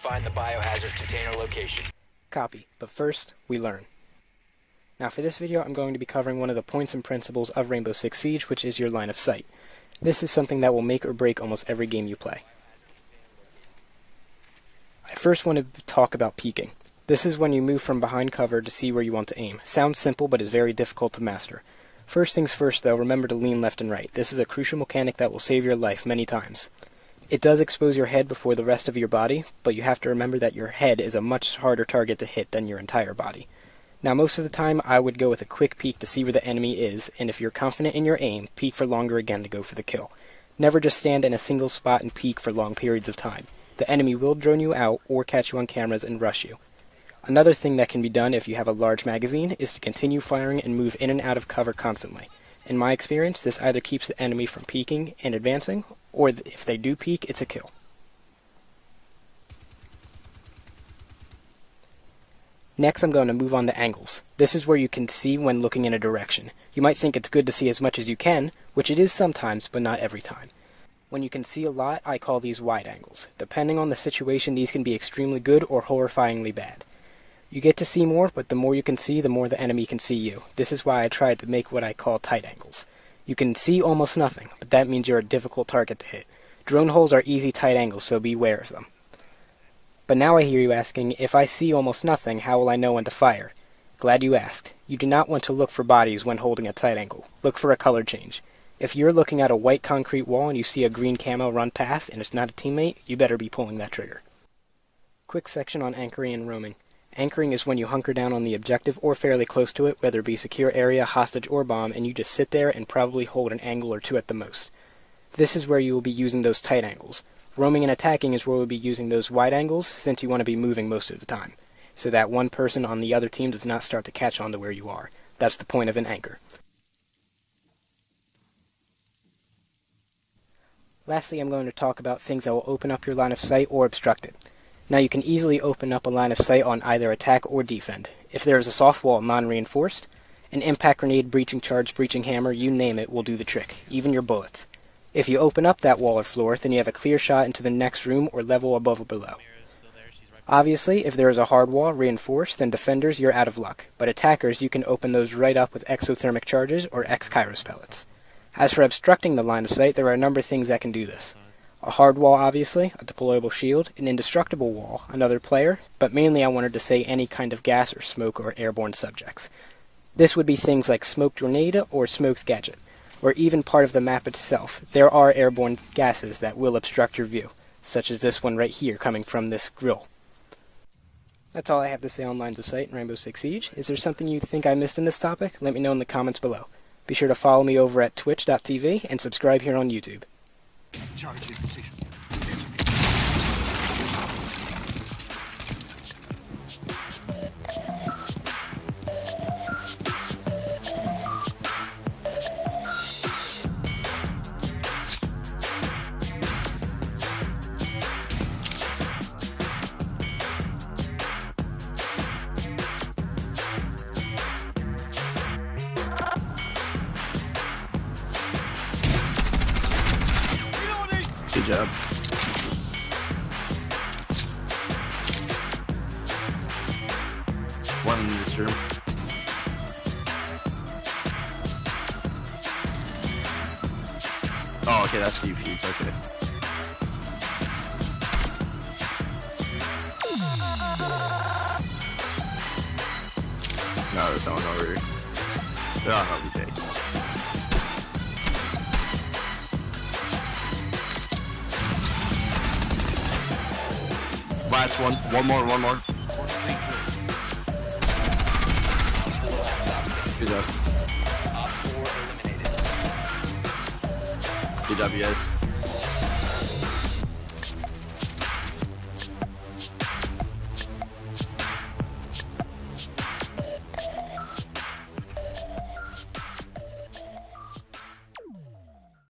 find the biohazard container location. Copy, but first, we learn. Now for this video, I'm going to be covering one of the points and principles of Rainbow Six Siege, which is your line of sight. This is something that will make or break almost every game you play. I first want to talk about peeking. This is when you move from behind cover to see where you want to aim. Sounds simple, but is very difficult to master. First things first though, remember to lean left and right. This is a crucial mechanic that will save your life many times. It does expose your head before the rest of your body, but you have to remember that your head is a much harder target to hit than your entire body. Now most of the time I would go with a quick peek to see where the enemy is, and if you're confident in your aim, peek for longer again to go for the kill. Never just stand in a single spot and peek for long periods of time. The enemy will drone you out or catch you on cameras and rush you. Another thing that can be done if you have a large magazine is to continue firing and move in and out of cover constantly. In my experience, this either keeps the enemy from peeking and advancing, or if they do peek, it's a kill. Next, I'm going to move on to angles. This is where you can see when looking in a direction. You might think it's good to see as much as you can, which it is sometimes, but not every time. When you can see a lot, I call these wide angles. Depending on the situation, these can be extremely good or horrifyingly bad. You get to see more, but the more you can see, the more the enemy can see you. This is why I tried to make what I call tight angles. You can see almost nothing, but that means you're a difficult target to hit. Drone holes are easy tight angles, so beware of them. But now I hear you asking, if I see almost nothing, how will I know when to fire? Glad you asked. You do not want to look for bodies when holding a tight angle. Look for a color change. If you're looking at a white concrete wall and you see a green camo run past and it's not a teammate, you better be pulling that trigger. Quick section on anchoring and roaming. Anchoring is when you hunker down on the objective or fairly close to it, whether it be secure area, hostage, or bomb, and you just sit there and probably hold an angle or two at the most. This is where you will be using those tight angles. Roaming and attacking is where we'll be using those wide angles, since you want to be moving most of the time, so that one person on the other team does not start to catch on to where you are. That's the point of an anchor. Lastly, I'm going to talk about things that will open up your line of sight or obstruct it. Now you can easily open up a line of sight on either attack or defend. If there is a soft wall non-reinforced, an impact grenade, breaching charge, breaching hammer, you name it, will do the trick, even your bullets. If you open up that wall or floor, then you have a clear shot into the next room or level above or below. Obviously, if there is a hard wall reinforced, then defenders, you're out of luck. But attackers, you can open those right up with exothermic charges or X-Kairos pellets. As for obstructing the line of sight, there are a number of things that can do this. A hard wall, obviously, a deployable shield, an indestructible wall, another player, but mainly I wanted to say any kind of gas or smoke or airborne subjects. This would be things like smoked grenade or smoked gadget, or even part of the map itself. There are airborne gases that will obstruct your view, such as this one right here coming from this grill. That's all I have to say on lines of sight in Rainbow Six Siege. Is there something you think I missed in this topic? Let me know in the comments below. Be sure to follow me over at twitch.tv and subscribe here on YouTube. Charge in position. Good job. One in this room. Oh, okay, that's the fuse, okay. No, there's someone over here. Oh, no, okay. Last one. One more. Good job. Good job, you guys.